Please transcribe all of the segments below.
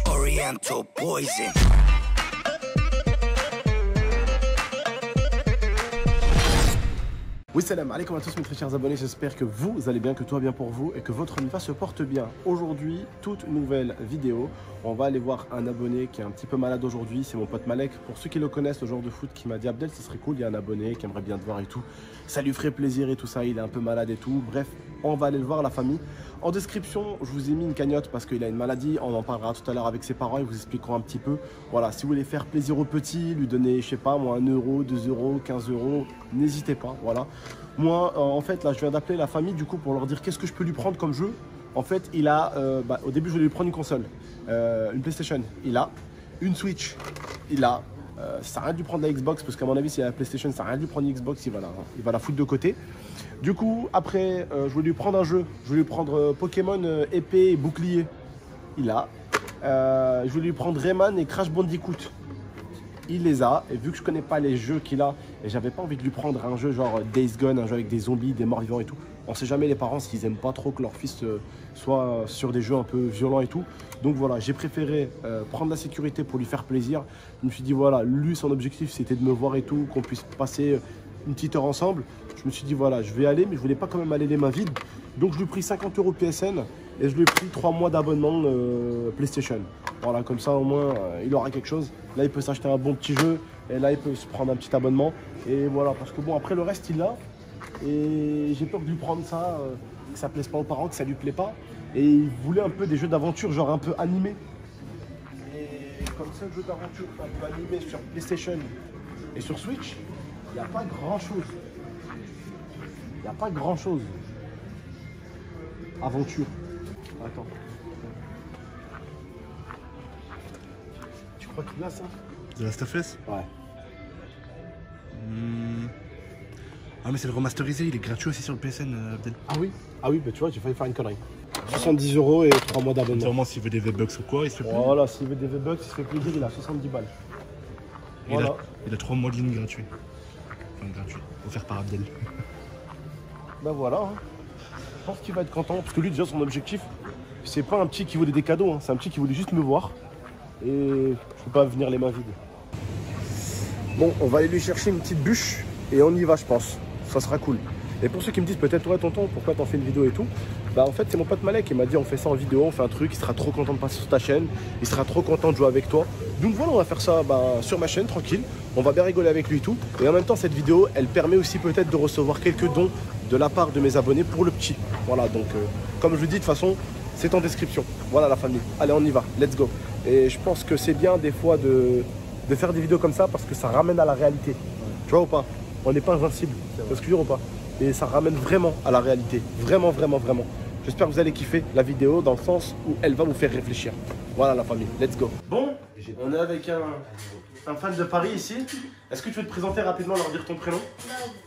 Oriental poison. Oui, salam alaikum à tous mes très chers abonnés, j'espère que vous allez bien, que tout va bien pour vous et que votre Nifa se porte bien. Aujourd'hui, toute nouvelle vidéo, on va aller voir un abonné qui est un petit peu malade aujourd'hui, c'est mon pote Malek. Pour ceux qui le connaissent, le joueur de foot qui m'a dit Abdel, ce serait cool, il y a un abonné qui aimerait bien te voir et tout. Ça lui ferait plaisir et tout ça, il est un peu malade et tout. Bref, on va aller le voir la famille. En description, je vous ai mis une cagnotte parce qu'il a une maladie, on en parlera tout à l'heure avec ses parents, ils vous expliqueront un petit peu. Voilà, si vous voulez faire plaisir au petit, lui donner, je sais pas moi, 1 euro, 2 euros, 15 euros, n'hésitez pas, voilà. Moi, en fait, là, je viens d'appeler la famille, du coup, pour leur dire qu'est-ce que je peux lui prendre comme jeu. En fait, il a, au début, je voulais lui prendre une console, une PlayStation, il a, une Switch, il a. Ça sert à rien de lui prendre la Xbox, parce qu'à mon avis, s'il a la PlayStation, ça sert à rien de lui prendre une Xbox, il va la foutre de côté. Du coup, après, je voulais lui prendre un jeu, je voulais lui prendre Pokémon épée et bouclier, il a. Je voulais lui prendre Rayman et Crash Bandicoot. Il les a, et vu que je connais pas les jeux qu'il a, et j'avais pas envie de lui prendre un jeu genre Days Gone, un jeu avec des zombies, des morts vivants et tout. On sait jamais les parents s'ils aiment pas trop que leur fils soit sur des jeux un peu violents et tout. Donc voilà, j'ai préféré prendre la sécurité pour lui faire plaisir. Je me suis dit voilà, lui son objectif c'était de me voir et tout, qu'on puisse passer une petite heure ensemble. Je me suis dit voilà, je vais aller, mais je voulais pas quand même aller les mains vides. Donc je lui ai pris 50 € PSN et je lui ai pris 3 mois d'abonnement PlayStation. Voilà, comme ça au moins il aura quelque chose. Là il peut s'acheter un bon petit jeu et là il peut se prendre un petit abonnement. Et voilà, parce que bon après le reste il l'a. Et j'ai peur de lui prendre ça, que ça plaise pas aux parents, que ça lui plaît pas. Et il voulait un peu des jeux d'aventure genre un peu animés. Et comme ça, jeu d'aventure un peu animé sur PlayStation et sur Switch, il n'y a pas grand chose. Il n'y a pas grand chose. Aventure. Attends. Tu crois qu'il a ça? The Last of Us? Ouais. Ah mais c'est le remasterisé, il est gratuit aussi sur le PSN, Abdel. Ah oui? Ah oui, bah tu vois, j'ai failli faire une connerie. 70 € et 3 mois d'abonnement. Sûrement s'il veut des V-Bucks ou quoi, il se fait plaisir. Voilà, s'il veut des V-Bucks, il se fait plaisir, il a 70 balles. Voilà. Il a 3 mois de ligne gratuits. Enfin gratuit, offert par Abdel. Ben voilà, hein. Je pense qu'il va être content, parce que lui déjà son objectif, c'est pas un petit qui voulait des cadeaux, hein. C'est un petit qui voulait juste me voir. Et je peux pas venir les mains vides. Bon, on va aller lui chercher une petite bûche et on y va je pense. Ça sera cool. Et pour ceux qui me disent peut-être ouais tonton, pourquoi t'en fais une vidéo et tout, bah en fait c'est mon pote Malek, il m'a dit on fait ça en vidéo, on fait un truc, il sera trop content de passer sur ta chaîne, il sera trop content de jouer avec toi. Donc voilà, on va faire ça sur ma chaîne tranquille, on va bien rigoler avec lui et tout. Et en même temps cette vidéo elle permet aussi peut-être de recevoir quelques dons de la part de mes abonnés pour le petit. Voilà, donc comme je vous dis de toute façon c'est en description. Voilà la famille, allez on y va, let's go. Et je pense que c'est bien des fois de faire des vidéos comme ça parce que ça ramène à la réalité. Tu vois ou pas? On n'est pas invincible, parce que je veux dire ou pas? Et ça ramène vraiment à la réalité. Vraiment, vraiment, vraiment. J'espère que vous allez kiffer la vidéo dans le sens où elle va vous faire réfléchir. Voilà la famille, let's go. Bon, on est avec un fan de Paris ici. Est-ce que tu veux te présenter rapidement, leur dire ton prénom?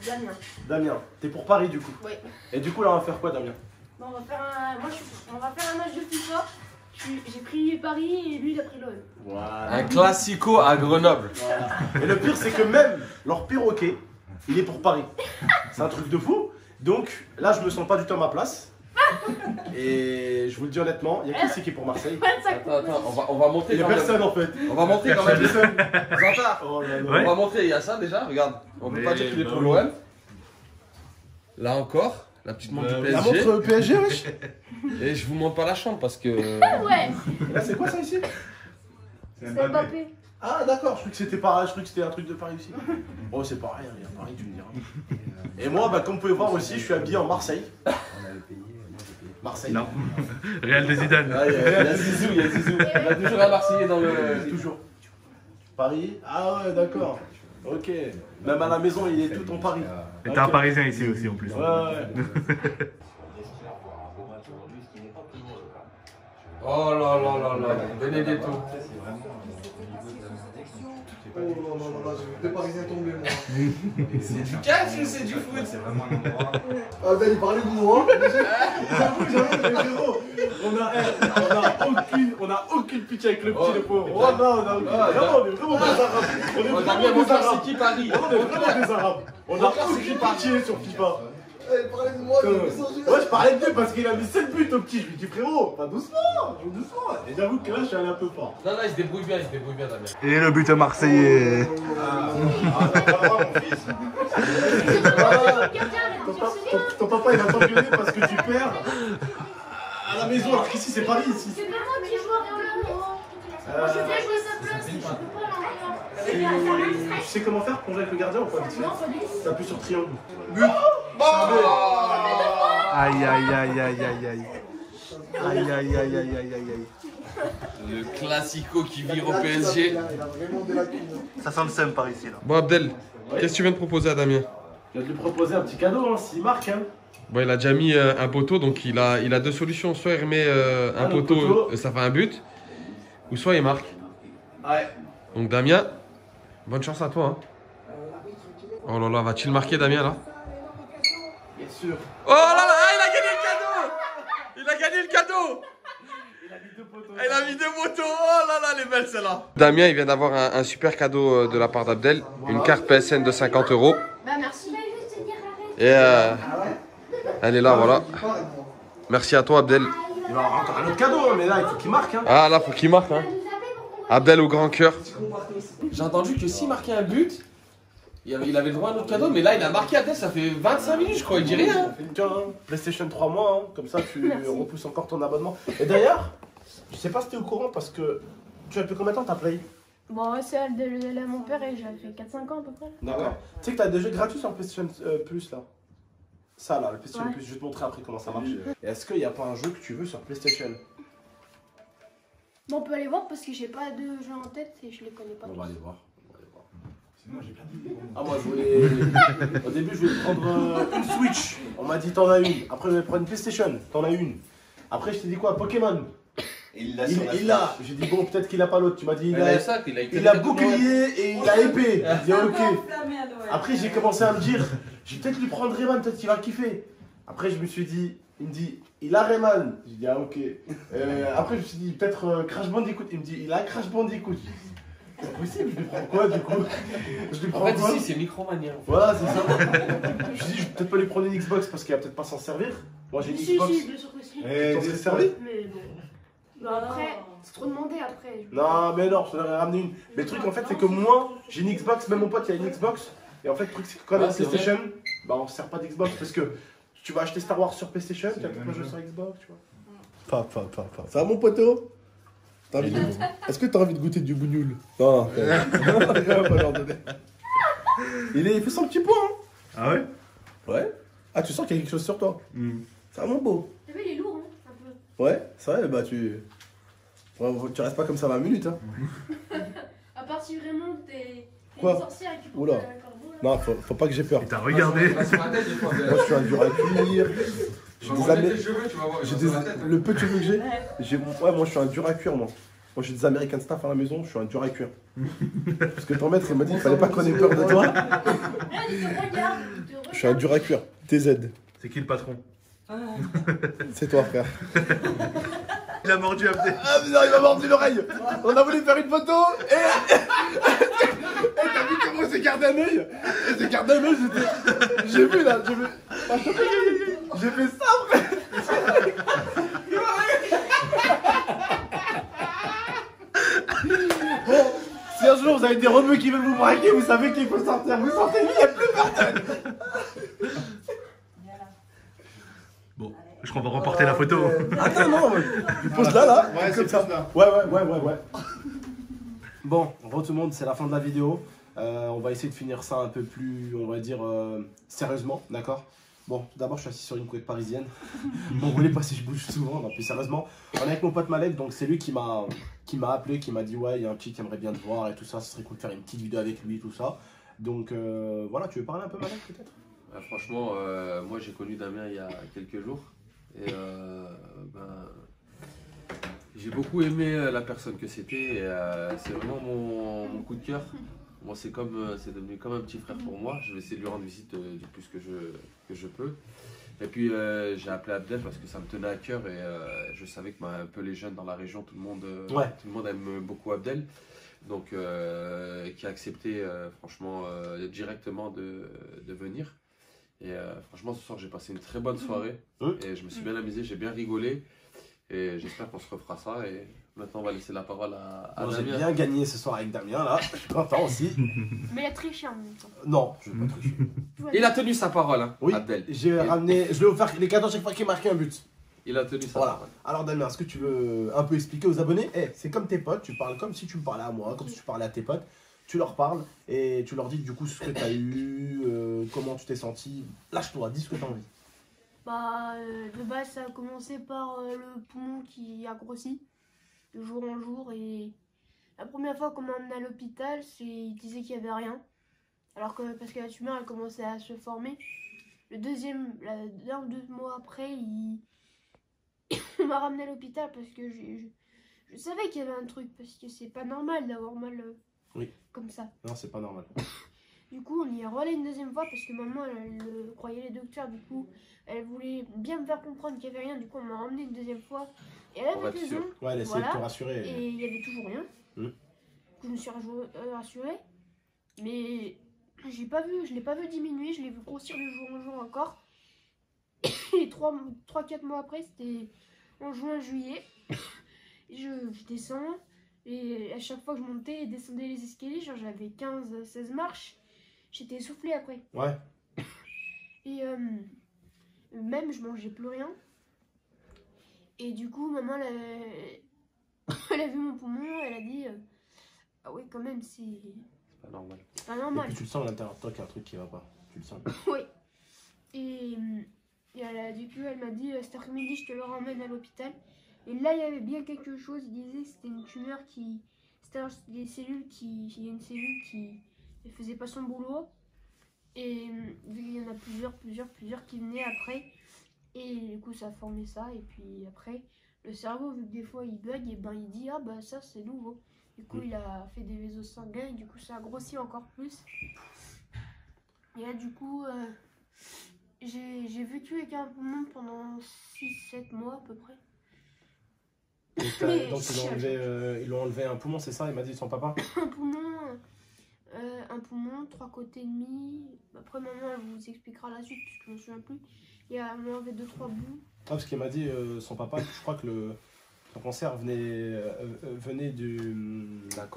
Damien. Damien, t'es pour Paris du coup? Oui. Et du coup là on va faire quoi Damien? Bon, on va faire un match de FIFA. J'ai pris Paris et lui il a pris l'OM. Voilà. Un classico à Grenoble. Voilà. Et le pire c'est que même leur perroquet, il est pour Paris. C'est un truc de fou. Donc là je me sens pas du tout à ma place. Et je vous le dis honnêtement, il y a qui ici qui est pour Marseille? Attends, on va monter. Il y a personne en fait. On va monter quand même. Personne. Zanta, Oh là là. on va montrer, il y a ça déjà, regarde. On peut pas dire qu'il est pour l'OM. Là encore, la petite montre du La PSG. montre PSG wesh. Et je vous montre pas la chambre parce que. Ouais. Et là c'est quoi ça ici? C'est Mbappé. Ah d'accord, je croyais que c'était pareil, je croyais que c'était un truc de Paris aussi. Oh c'est pareil, il y a Paris tu me diras. Et moi comme vous pouvez voir aussi, je suis habillé en Marseille. Marseille. Non. Real de Zidane. Ah, il y a Zizou, il y a Zizou. Il y a toujours un Marseillais dans le. Toujours. Paris. Ah ouais d'accord. Ok. Même à la maison il est tout en Paris. Et t'as un Parisien ici aussi en plus. Ouais. Oh là là là là, Benedetto. Oh non, non, non, j'ai vu des Parisiens tomber moi. C'est du catch ou c'est du foot? C'est vraiment un endroit. Ah ben il parlait de moi. On a aucune pitié avec le petit le pauvre. Oh non, on est vraiment des arabes. On est vraiment des arabes. C'est qui Paris? On est vraiment des arabes. On a aucune pitié sur FIFA. Parlez-moi, Ouais, je parlais de lui parce qu'il a mis 7 buts au petit. Je lui dis frérot, pas doucement, joue doucement. Et j'avoue que là, je suis allé un peu fort. Non, il se débrouille bien, Damien. Et le but marseillais. Gardien, arrête de dire c'est bien. Ton papa, il va t'engueuler parce que tu perds à la maison, alors qu'ici, c'est Paris. Ici. C'est pas moi qui joue à Orlando. Je vais jouer sa place et je peux pas l'enlever. Tu sais comment faire pour jouer avec le gardien ou pas? Non, pas du tout. T'appuies sur triangle. Aïe, aïe, aïe, aïe, aïe, aïe. Aïe, aïe, aïe, aïe, aïe, aïe, aïe. Le classico qui vire au PSG. Ça sent le seum par ici, là. Bon, Abdel, qu'est-ce que tu viens de proposer à Damien? Je viens de lui proposer un petit cadeau, hein, s'il marque. Hein. Bon, il a déjà mis un poteau, donc il a deux solutions. Soit il remet un le poteau, poteau. ça fait un but, ou soit il marque. Ouais. Donc Damien, bonne chance à toi. Hein. Oh là là, va-t-il marquer Damien là? Bien sûr. Oh là là, il a gagné le cadeau! Il a gagné le cadeau! Il a mis 2 poteaux. Il a mis 2 motos, oh là là, elle est belle celle-là. Damien, il vient d'avoir un super cadeau de la part d'Abdel, une carte PSN de 50 €. Bah merci. Et elle est là, voilà. Merci à toi, Abdel. Il va avoir encore un autre cadeau, hein, mais là, il faut qu'il marque. Hein. Ah là, faut qu'il marque. Hein. Abdel au grand cœur. J'ai entendu que s'il marquait un but, il avait le droit à un autre cadeau, mais là, il a marqué Abdel, ça fait 25 minutes, je crois, il dit rien. Tiens, hein, PlayStation 3 mois, hein, comme ça, tu repousses encore ton abonnement. Et d'ailleurs, je sais pas si t'es au courant parce que tu as depuis combien de temps ta Play? Bon, c'est elle de mon père et j'avais fait 4-5 ans à peu près. D'accord. Tu sais que t'as des jeux gratuits sur le PlayStation Plus là. Ça là, le PlayStation Ouais. Plus, je vais te montrer après comment ça marche. Et est-ce qu'il n'y a pas un jeu que tu veux sur PlayStation? Bon, on peut aller voir parce que j'ai pas de jeux en tête et je les connais pas. On va aller voir. Moi, j'ai plein d'idées. Ah moi je voulais... Au début je voulais prendre une Switch. On m'a dit t'en as une. Après je voulais prendre une PlayStation. T'en as une. Après je t'ai dit quoi? Pokémon. Il l'a Il l'a. J'ai dit bon peut-être qu'il a pas l'autre. Tu m'as dit il il a bouclier et il a épée. J'ai dit ok. Après j'ai commencé à me dire je vais peut-être lui prendre Rayman, peut-être qu'il va kiffer. Après je me suis dit, il me dit il a Rayman. J'ai dit ah ok. Après je me suis dit peut-être Crash Bandicoot. Il me dit il a Crash Bandicoot. C'est possible, je lui prends quoi du coup? Je lui prends En fait, quoi? ici, c'est Micromania. Voilà, c'est ça. Je me suis dit, je vais peut-être pas lui prendre une Xbox parce qu'il va peut-être pas s'en servir. Moi j'ai une Si, Xbox. si, bien sûr que si. Tu t'en serais servi? Mais bon. Après, c'est trop demandé après. Non, mais non, je t'en aurais ramené une. Mais le truc en fait, c'est que moi j'ai une Xbox, même mon pote il a une Xbox. Et en fait, le truc c'est que quand on a Ouais, une c'est PlayStation, bah on se sert pas d'Xbox parce que tu vas acheter Star Wars sur PlayStation, tu vas peut-être pas jouer sur Xbox, tu vois. Pas. Ça va mon poteau? Est-ce que t'as envie de goûter du bougnoul? Non, il fait son petit point. Hein. Ah ouais? Ouais. Ah, tu sens qu'il y a quelque chose sur toi. Ça va mon beau. T'as vu, il est lourd, hein, un peu. Ouais, c'est vrai, bah tu. Ouais, tu restes pas comme ça 20 minutes, hein. À part si vraiment t'es Quoi? une sorcière et que tu portes Oula. un corbeau, là. Non, faut pas que j'ai peur. Et t'as regardé. Moi, je suis un dur à cuire. J'ai des Le peu de cheveux que j'ai. Ouais, moi, je suis un dur à cuire, moi. Moi, j'ai des American Staff à la maison, je suis un dur à cuire. Parce que ton maître, il m'a dit qu'il fallait pas qu'on ait peur de toi. Là, il te regarde, il te regarde. Je suis un dur à cuire. TZ. C'est qui le patron? C'est toi, frère. Il a mordu Abdel. Ah, mais non, il m'a mordu l'oreille. On a voulu faire une photo et. T'as vu comment il s'est gardé un œil? Il s'est gardé un œil, c'était. J'ai vu là, j'ai vu. J'ai fait ça, frère. Bon, si un jour vous avez des rebeux qui veulent vous braquer, vous savez qu'il faut sortir. Vous sortez, lui, il n'y a plus personne. Bon, je crois qu'on va remporter la photo. Attends, non, je pose là, Ouais, comme c'est ça. là. Ouais. Bon, re tout le monde, c'est la fin de la vidéo. On va essayer de finir ça un peu plus, on va dire, sérieusement, d'accord? Bon, tout d'abord, je suis assis sur une couette parisienne. Bon, vous voulez pas si je bouge souvent, non, plus sérieusement. On est avec mon pote Malek, donc c'est lui qui m'a appelé, qui m'a dit ouais, il y a un petit qui aimerait bien te voir et tout ça, ce serait cool de faire une petite vidéo avec lui, tout ça. Donc voilà, tu veux parler un peu Malek peut-être? Franchement, moi j'ai connu Damien il y a quelques jours. Et j'ai beaucoup aimé la personne que c'était. C'est vraiment mon coup de cœur. Moi, c'est devenu comme un petit frère pour moi. Je vais essayer de lui rendre visite du plus que je peux. Et puis, j'ai appelé Abdel parce que ça me tenait à cœur et je savais que un peu les jeunes dans la région, tout le monde aime beaucoup Abdel. Donc, qui a accepté franchement directement de venir. Et franchement, ce soir, j'ai passé une très bonne soirée. Mmh. Et je me suis bien amusé, j'ai bien rigolé. Et j'espère qu'on se refera ça. Et maintenant, on va laisser la parole à Bon, j'ai Damien. bien gagné ce soir avec Damien, là. Je suis content aussi. Mais il a triché en même temps. Non, je vais pas tricher. Il a tenu sa parole, hein, Oui, Abdel. j'ai ramené, je lui ai offert les cadeaux chaque fois qu'il marquait un but. Il a tenu sa Voilà. parole. Alors Damien, est-ce que tu veux un peu expliquer aux abonnés? C'est comme tes potes, tu parles comme si tu me parlais à moi, comme si tu parlais à tes potes. Tu leur parles et tu leur dis du coup ce que tu as eu, comment tu t'es senti. Lâche-toi, dis ce que tu as envie. Bah, de base, ça a commencé par le poumon qui a grossi de jour en jour. Et la première fois qu'on m'a emmené à l'hôpital, il disait qu'il n'y avait rien. Alors que, parce que la tumeur, elle commençait à se former. Le deuxième, 1-2 mois après, il m'a ramené à l'hôpital parce que je savais qu'il y avait un truc. Parce que c'est pas normal d'avoir mal Oui. comme ça. Non, c'est pas normal. Du coup, on y est relais une deuxième fois parce que maman, elle croyait les docteurs. Du coup, elle voulait bien me faire comprendre qu'il n'y avait rien. Du coup, on m'a ramené une deuxième fois. Et elle Pour avait être raison. sûr. Ouais, elle essaie Voilà. de te rassurer. Et il n'y avait toujours rien. Mm. Du coup, je me suis rassurée. Mais je ne l'ai pas vu diminuer. Je l'ai vu grossir de jour en jour encore. Et 3-4 mois après, c'était en juin-juillet. Je descends. Et à chaque fois que je montais et descendais les escaliers, genre j'avais 15-16 marches. J'étais essoufflée après. Ouais. Et même, je mangeais plus rien. Et du coup, maman, elle a vu mon poumon, elle a dit ah oui, quand même, c'est C'est pas normal. pas Et normal. puis tu le sens à l'intérieur de toi qu'il y a un truc qui va pas. Tu le sens. Oui. Et du coup, elle m'a dit cet après-midi, je te le ramène à l'hôpital. Et là, il y avait bien quelque chose. Il disait que c'était une tumeur qui. C'était des cellules qui. Il y a une cellule qui ne faisait pas son boulot. Et vu qu'il y en a plusieurs qui venaient après. Et du coup, ça a formé ça. Et puis après, le cerveau, vu que des fois il bug, et ben il dit ah bah ça c'est nouveau. Du coup, il a fait des vaisseaux sanguins et du coup, ça a grossi encore plus. Et là, du coup, j'ai vécu avec un poumon pendant 6-7 mois à peu près. Donc ils l'ont enlevé un poumon, c'est ça? Il m'a dit son papa. Un poumon, 3 côtés et demi. Après, maman, elle vous expliquera la suite puisque je me souviens plus. Il y a enlevé 2-3 bouts. Ah, parce qu'il m'a dit son papa, je crois que son cancer venait de la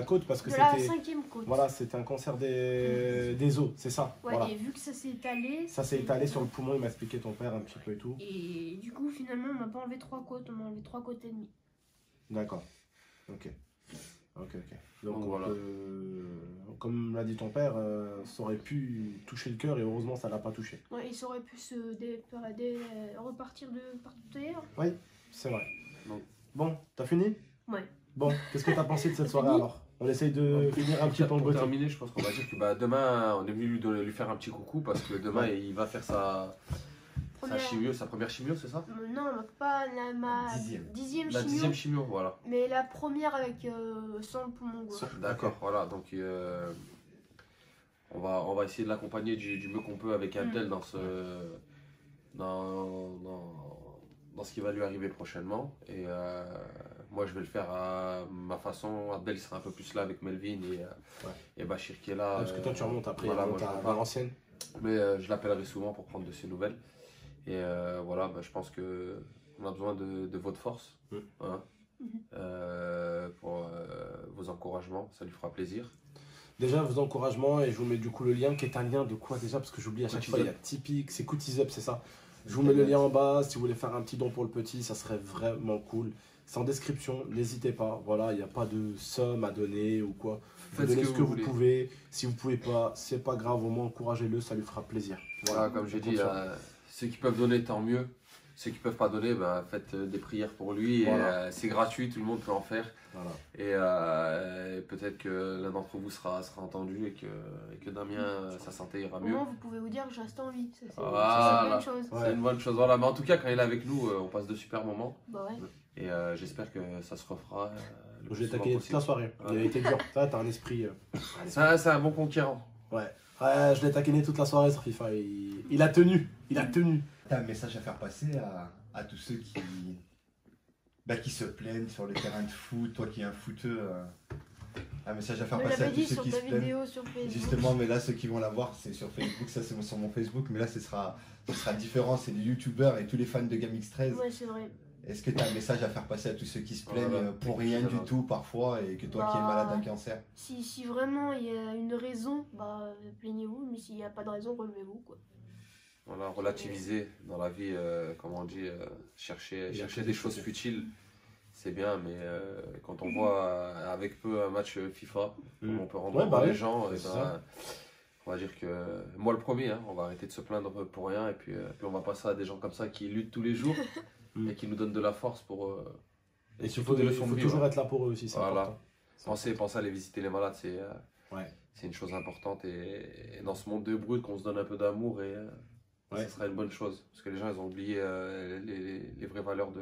côte parce que De la c'était. 5e côte. Voilà, c'était un cancer des os, c'est ça. Ouais, Voilà. et vu que ça s'est étalé. Ça s'est étalé sur le poumon, il m'a expliqué ton père un petit peu et tout. Et du coup, finalement, on m'a pas enlevé 3 côtes, on m'a enlevé 3 côtés et demi. D'accord. Ok. Donc voilà. comme l'a dit ton père, ça aurait pu toucher le cœur et heureusement ça l'a pas touché. Ouais, il aurait pu repartir de partout ailleurs. Oui, c'est vrai. Non. Bon, t'as fini? Ouais. Bon, qu'est-ce que t'as pensé de cette T'as soirée fini alors? On essaye de finir un petit peu en Pour beauté. terminer, je pense qu'on va dire que demain, on est venu lui faire un petit coucou parce que demain, il va faire sa première chimio, c'est ça? Non, pas ma dixième La chimio. 10e chimio, voilà. Mais la première avec sans le poumon gauche. D'accord, voilà. Donc, on va essayer de l'accompagner du mieux qu'on peut avec Abdel dans ce qui va lui arriver prochainement. Et moi, je vais le faire à ma façon. Abdel, il sera un peu plus là avec Melvin et Bachir qui est là. Parce que toi tu remontes après, voilà, remonte moi, je à repars. l'ancienne. Mais je l'appellerai souvent pour prendre de ses nouvelles. Et voilà, je pense que on a besoin de votre force hein, pour vos encouragements. Ça lui fera plaisir. Déjà vos encouragements et je vous mets du coup le lien qui est un lien de quoi déjà parce que j'oublie à chaque Cooties fois, il y a Up. Tipeee, c'est Cooties Up, c'est ça. Je vous mets le lien en bas, si vous voulez faire un petit don pour le petit, ça serait vraiment cool. C'est en description, n'hésitez pas, voilà, il n'y a pas de somme à donner ou quoi. Vous Faites donnez ce que vous voulez. pouvez, si vous pouvez pas, c'est pas grave, au moins encouragez-le, ça lui fera plaisir. Voilà, comme j'ai dit, ceux qui peuvent donner, tant mieux. Ceux qui ne peuvent pas donner, faites des prières pour lui. Voilà. C'est gratuit, tout le monde peut en faire. Voilà. Et peut-être que l'un d'entre vous sera entendu et que Damien, sa santé ira Au mieux. moins, vous pouvez vous dire que je reste en vie. Ça, c'est Voilà. une bonne chose. Ouais. C'est une bonne chose. Voilà. Mais en tout cas, quand il est avec nous, on passe de super moments. Bah ouais. Et j'espère que ça se refera. Le Je plus l'ai souvent taqué toute la possible. soirée, il Ouais. a été dur. Ça, t'as un esprit. C'est un bon conquérant. Ouais, je l'ai taquiné toute la soirée sur FIFA, il a tenu, T'as un message à faire passer à tous ceux qui se plaignent sur le terrain de foot, toi qui es un footeux. Un message à faire Me passer à l'avais tous dit ceux sur qui ta se plaignent. vidéo sur Facebook. Justement, mais là, ceux qui vont la voir, c'est sur Facebook. Ça, c'est sur mon Facebook. Mais là, ce sera différent. C'est les youtubeurs et tous les fans de GameX13. Ouais, c'est vrai. Est-ce que tu as un message à faire passer à tous ceux qui se plaignent Voilà. pour rien du tout parfois et que toi qui es Bah, malade d'un cancer? Si vraiment il y a une raison, bah plaignez-vous, mais s'il n'y a pas de raison, relevez-vous quoi. Voilà, relativiser dans la vie, comme on dit, chercher que des des choses choses. futiles, c'est bien, mais quand on voit avec peu un match FIFA, Mm. on peut rendre Ouais, bah heureux les oui, gens, et c'est ben, ça. on va dire que, moi le premier, hein, on va arrêter de se plaindre pour rien, et puis on va passer à des gens comme ça qui luttent tous les jours, Mm. et qui nous donnent de la force pour... Et surtout des il leçons de faut vie, toujours ouais. être là pour eux aussi, c'est Voilà. important. Penser à aller visiter les malades, Ouais. c'est une chose importante, et dans ce monde de brut, qu'on se donne un peu d'amour, et Ouais. ce sera une bonne chose, parce que les gens, ils ont oublié les vraies valeurs de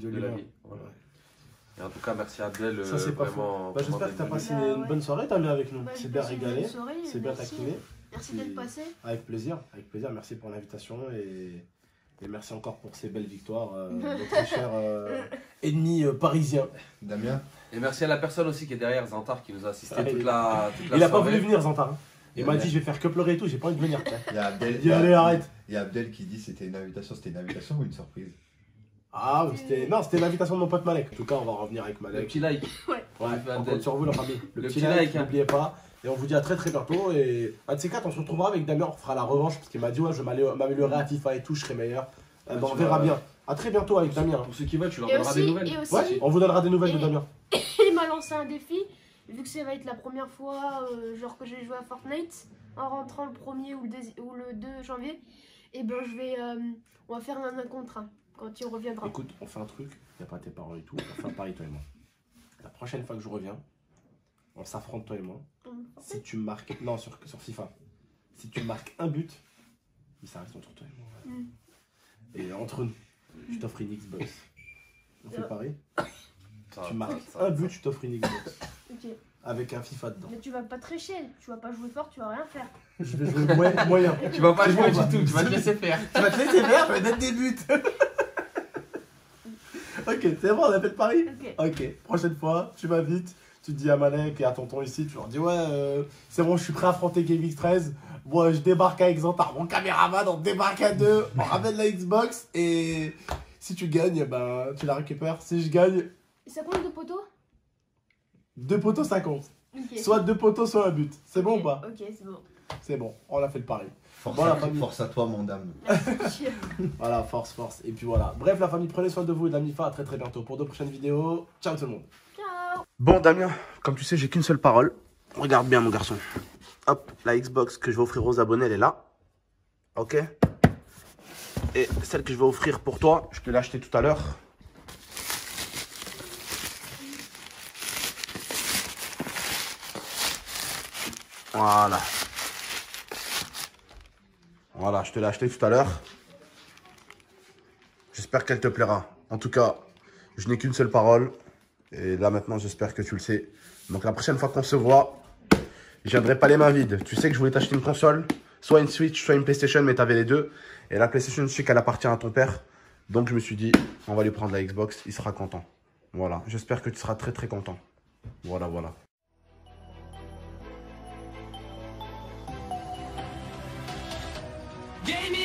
la l'humain. vie. Voilà. Ouais. Et en tout cas, merci Abdel. Ça, c'est pas vraiment. Bah, j'espère que tu as vraiment passé Bah, une ouais. bonne soirée, Damien, avec nous. Bah, C'est j'ai bien passé une régalé, bonne soirée, c'est bien merci. taquiné. Merci d'être passé. Avec plaisir, merci pour l'invitation et merci encore pour ces belles victoires, notre cher ennemi parisien. Damien, Et merci à la personne aussi qui est derrière, Zantar, qui nous a assisté Ah, toute il- la Il a pas soirée. voulu venir, Zantar. Hein. Il m'a Ouais. dit, je vais faire que pleurer et tout, j'ai pas envie de venir. il y a Abdel. Il dit, allez, arrête. Il y a Abdel qui dit c'était une invitation ou une surprise? Ah, mais c'était l'invitation de mon pote Malek. En tout cas, on va revenir avec Le Malek. petit like. Ouais, fait on Abdel. compte sur vous, la famille. Le Le petit petit like, like, hein. n'oubliez pas. Et on vous dit à très très bientôt. Et un de ces quatre, on se retrouvera avec Damien. On fera la revanche parce qu'il m'a dit, ouais, je vais m'améliorer à FIFA et tout, je serai meilleur. Ouais, Ben, on tu verra vas- bien. À très bientôt avec Damien. Pour ceux qui veulent, tu leur Et donneras des aussi, nouvelles. et aussi- Ouais, on vous donnera des nouvelles de Et- Damien. Il m'a lancé un défi, vu que ça va être la première fois genre que j'ai joué à Fortnite, en rentrant le 1er ou le 2 janvier, et ben on va faire un contrat quand il reviendra. Écoute, on fait un truc, il n'y a pas tes parents et tout, on fait un pari toi et moi. La prochaine fois que je reviens, on s'affronte toi et moi. Si tu marques, non sur FIFA, si tu marques un but, mais ça reste entre toi et moi. Et entre nous, je t'offre une Xbox. On fait le pari. Ça, Tu marques ça, un but, je t'offre une Xbox. Ok. Avec un FIFA dedans. Mais tu vas pas tricher, tu vas pas jouer fort, tu vas rien faire. Je vais jouer moyen. Tu vas pas C'est jouer bon, du tout, tu vas te laisser faire. Tu vas te laisser faire, je vais mettre des buts. Ok, c'est bon, on a fait le pari. Ok. Ok, prochaine fois, tu m'invites, tu dis à Malek et à tonton ici, tu leur dis ouais, c'est bon, je suis prêt à affronter GameX13. Moi, je débarque avec Zantar, mon caméraman, on débarque à deux, on ramène la Xbox et si tu gagnes, ben tu la récupères. Si je gagne, Et ça compte de poteaux 2 poteaux ça compte. Ok. Soit 2 poteaux, soit un but. C'est bon ou pas? Ok, c'est bon. C'est bon, on a fait le pari. Force, Bon, la famille. force à toi, mon dame. Merci. Voilà, force. Et puis voilà. Bref, la famille, prenez soin de vous et d'Amifa. À très très bientôt pour de prochaines vidéos. Ciao tout le monde. Ciao. Bon, Damien, comme tu sais, j'ai qu'une seule parole. Regarde bien, mon garçon. Hop, la Xbox que je vais offrir aux abonnés, elle est là. Ok. Et celle que je vais offrir pour toi, je te l'ai achetée tout à l'heure. Voilà. Voilà, je te l'ai achetée tout à l'heure. J'espère qu'elle te plaira. En tout cas, je n'ai qu'une seule parole. Et là maintenant, j'espère que tu le sais. Donc la prochaine fois qu'on se voit, je viendrai pas les mains vides. Tu sais que je voulais t'acheter une console, soit une Switch, soit une PlayStation, mais t'avais les deux. Et la PlayStation, je sais qu'elle appartient à ton père. Donc je me suis dit, on va lui prendre la Xbox, il sera content. Voilà, j'espère que tu seras très très content. Voilà, voilà. Gaming